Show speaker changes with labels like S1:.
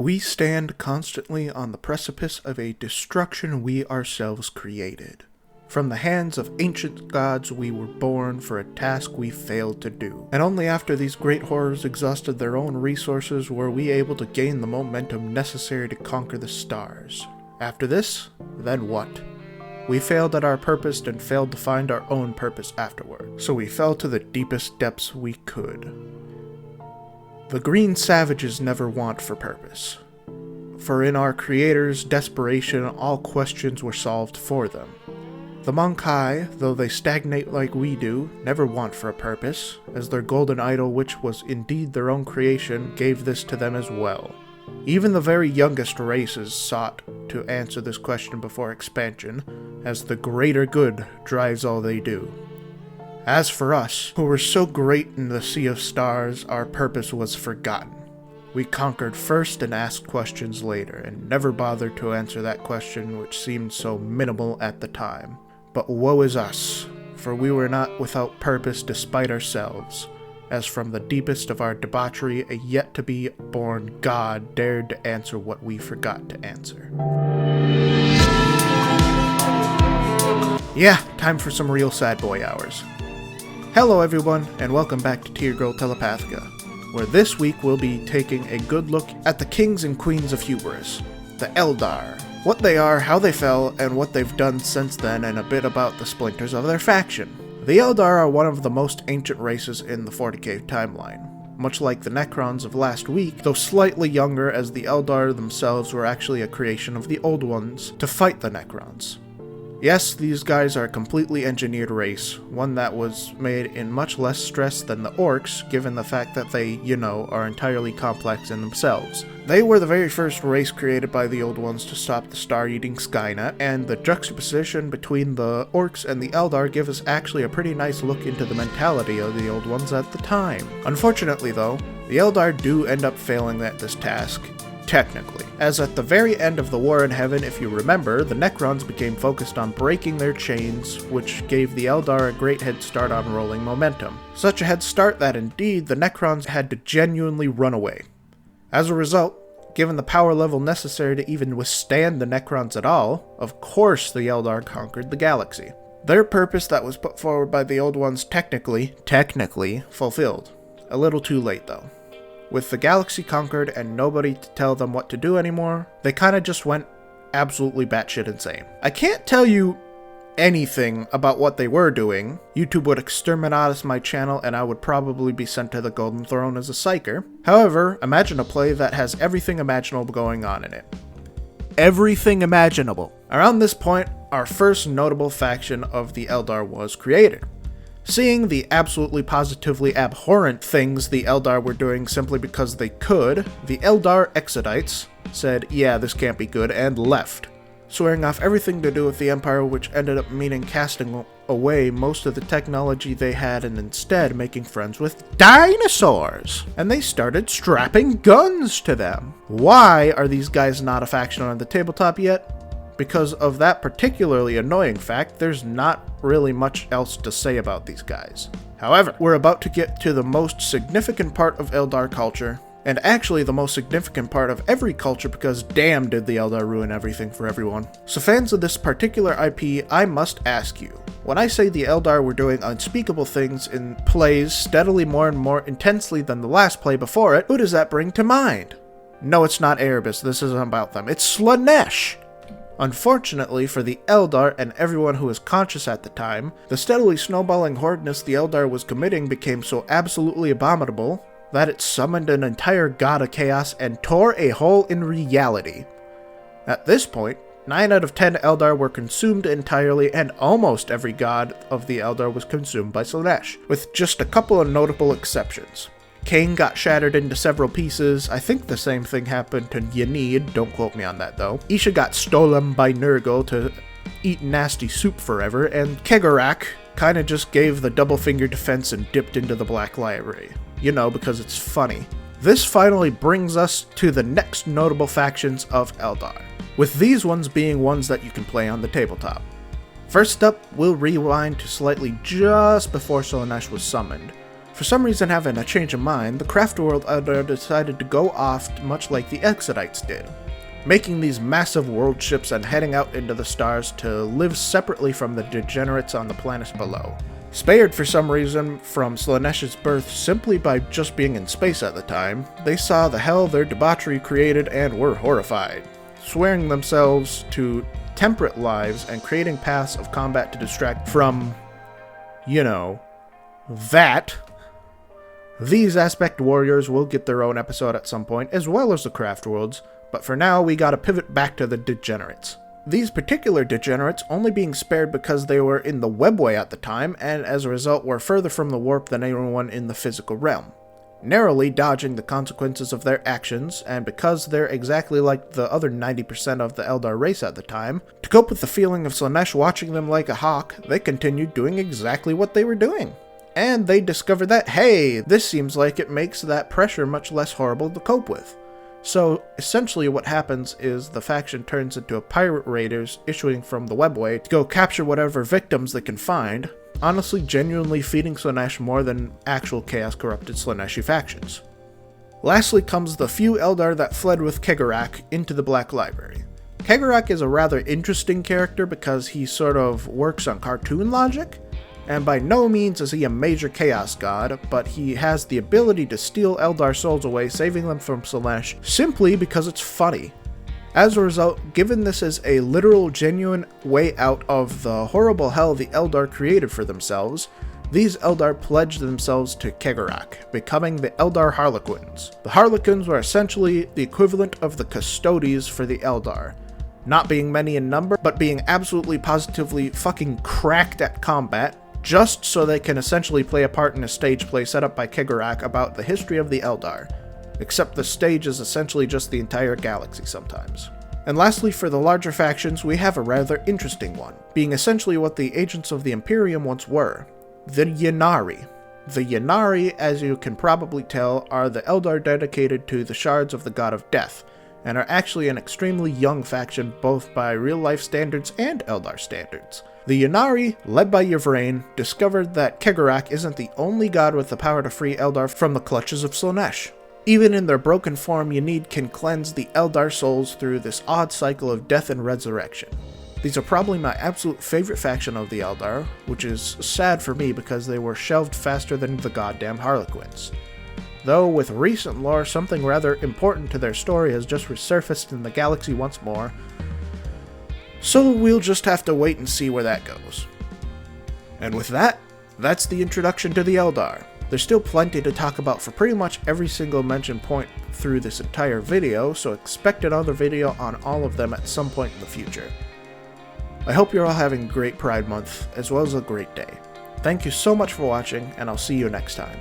S1: We stand constantly on the precipice of a destruction we ourselves created. From the hands of ancient gods we were born for a task we failed to do. And only after these great horrors exhausted their own resources were we able to gain the momentum necessary to conquer the stars. After this, then what? We failed at our purpose and failed to find our own purpose afterward. So we fell to the deepest depths we could. The green savages never want for purpose, for in our creator's desperation all questions were solved for them. The Monkai, though they stagnate like we do, never want for a purpose, as their golden idol, which was indeed their own creation, gave this to them as well. Even the very youngest races sought to answer this question before expansion, as the greater good drives all they do. As for us, who were so great in the sea of stars, our purpose was forgotten. We conquered first and asked questions later, and never bothered to answer that question which seemed so minimal at the time. But woe is us, for we were not without purpose despite ourselves, as from the deepest of our debauchery a yet-to-be-born god dared to answer what we forgot to answer. Yeah, time for some real sad boy hours. Hello everyone, and welcome back to Tier Girl Telepathica, where this week we'll be taking a good look at the kings and queens of hubris, the Eldar, what they are, how they fell, and what they've done since then, and a bit about the splinters of their faction. The Eldar are one of the most ancient races in the 40k timeline, much like the Necrons of last week, though slightly younger, as the Eldar themselves were actually a creation of the Old Ones to fight the Necrons. Yes, these guys are a completely engineered race, one that was made in much less stress than the Orcs, given the fact that they, are entirely complex in themselves. They were the very first race created by the Old Ones to stop the star-eating Skynet, and the juxtaposition between the Orcs and the Eldar give us actually a pretty nice look into the mentality of the Old Ones at the time. Unfortunately though, the Eldar do end up failing at this task. Technically, as at the very end of the War in Heaven, if you remember, the Necrons became focused on breaking their chains, which gave the Eldar a great head start on rolling momentum. Such a head start that indeed the Necrons had to genuinely run away. As a result, given the power level necessary to even withstand the Necrons at all, of course the Eldar conquered the galaxy. Their purpose that was put forward by the Old Ones technically fulfilled. A little too late though. With the galaxy conquered and nobody to tell them what to do anymore, they kinda just went absolutely batshit insane. I can't tell you anything about what they were doing. YouTube would exterminate my channel and I would probably be sent to the Golden Throne as a psyker. However, imagine a play that has everything imaginable going on in it. Everything imaginable. Around this point, our first notable faction of the Eldar was created. Seeing the absolutely positively abhorrent things the Eldar were doing simply because they could, the Eldar Exodites said, yeah, this can't be good, and left, swearing off everything to do with the Empire, which ended up meaning casting away most of the technology they had and instead making friends with dinosaurs. And they started strapping guns to them. Why are these guys not a faction on the tabletop yet? Because of that particularly annoying fact, there's not really much else to say about these guys. However, we're about to get to the most significant part of Eldar culture, and actually the most significant part of every culture, because damn did the Eldar ruin everything for everyone. So fans of this particular IP, I must ask you, when I say the Eldar were doing unspeakable things in plays steadily more and more intensely than the last play before it, who does that bring to mind? No, it's not Erebus, this isn't about them, it's Slaanesh! Unfortunately for the Eldar and everyone who was conscious at the time, the steadily snowballing horridness the Eldar was committing became so absolutely abominable that it summoned an entire god of chaos and tore a hole in reality. At this point, 9 out of 10 Eldar were consumed entirely, and almost every god of the Eldar was consumed by Slaanesh, with just a couple of notable exceptions. Cain got shattered into several pieces. I think the same thing happened to Yanid, don't quote me on that though. Isha got stolen by Nurgle to eat nasty soup forever, and Kegarak kinda just gave the double finger defense and dipped into the Black Library. Because it's funny. This finally brings us to the next notable factions of Eldar, with these ones being ones that you can play on the tabletop. First up, we'll rewind to slightly just before Slaanesh was summoned. For some reason, having a change of mind, the Craftworld Eldar decided to go off much like the Exodites did, making these massive world ships and heading out into the stars to live separately from the degenerates on the planets below. Spared for some reason from Slanesh's birth simply by just being in space at the time, they saw the hell their debauchery created and were horrified, swearing themselves to temperate lives and creating paths of combat to distract from, that. These aspect warriors will get their own episode at some point, as well as the Craftworlds, but for now we gotta pivot back to the degenerates. These particular degenerates only being spared because they were in the webway at the time, and as a result were further from the warp than anyone in the physical realm, narrowly dodging the consequences of their actions, and because they're exactly like the other 90% of the Eldar race at the time, to cope with the feeling of Slanesh watching them like a hawk, they continued doing exactly what they were doing. And they discovered that, hey, this seems like it makes that pressure much less horrible to cope with. So, essentially what happens is the faction turns into a pirate raiders issuing from the webway to go capture whatever victims they can find, honestly genuinely feeding Slanesh more than actual chaos-corrupted Slaneshi factions. Lastly comes the few Eldar that fled with Kegarak into the Black Library. Kegarak is a rather interesting character because he sort of works on cartoon logic, and by no means is he a major chaos god, but he has the ability to steal Eldar souls away, saving them from Slanesh, simply because it's funny. As a result, given this is a literal, genuine way out of the horrible hell the Eldar created for themselves, these Eldar pledged themselves to Kegarak, becoming the Eldar Harlequins. The Harlequins were essentially the equivalent of the Custodes for the Eldar, not being many in number, but being absolutely positively fucking cracked at combat, just so they can essentially play a part in a stage play set up by Kegarak about the history of the Eldar, except the stage is essentially just the entire galaxy sometimes. And lastly, for the larger factions, we have a rather interesting one, being essentially what the agents of the Imperium once were, the Ynnari. The Ynnari, as you can probably tell, are the Eldar dedicated to the shards of the God of Death, and are actually an extremely young faction both by real-life standards and Eldar standards. The Ynnari, led by Yvraine, discovered that Kegarak isn't the only god with the power to free Eldar from the clutches of Slanesh. Even in their broken form, Ynid can cleanse the Eldar souls through this odd cycle of death and resurrection. These are probably my absolute favorite faction of the Eldar, which is sad for me because they were shelved faster than the goddamn Harlequins. Though with recent lore, something rather important to their story has just resurfaced in the galaxy once more, so we'll just have to wait and see where that goes. And with that, that's the introduction to the Eldar. There's still plenty to talk about for pretty much every single mentioned point through this entire video, so expect another video on all of them at some point in the future. I hope you're all having a great Pride Month, as well as a great day. Thank you so much for watching, and I'll see you next time.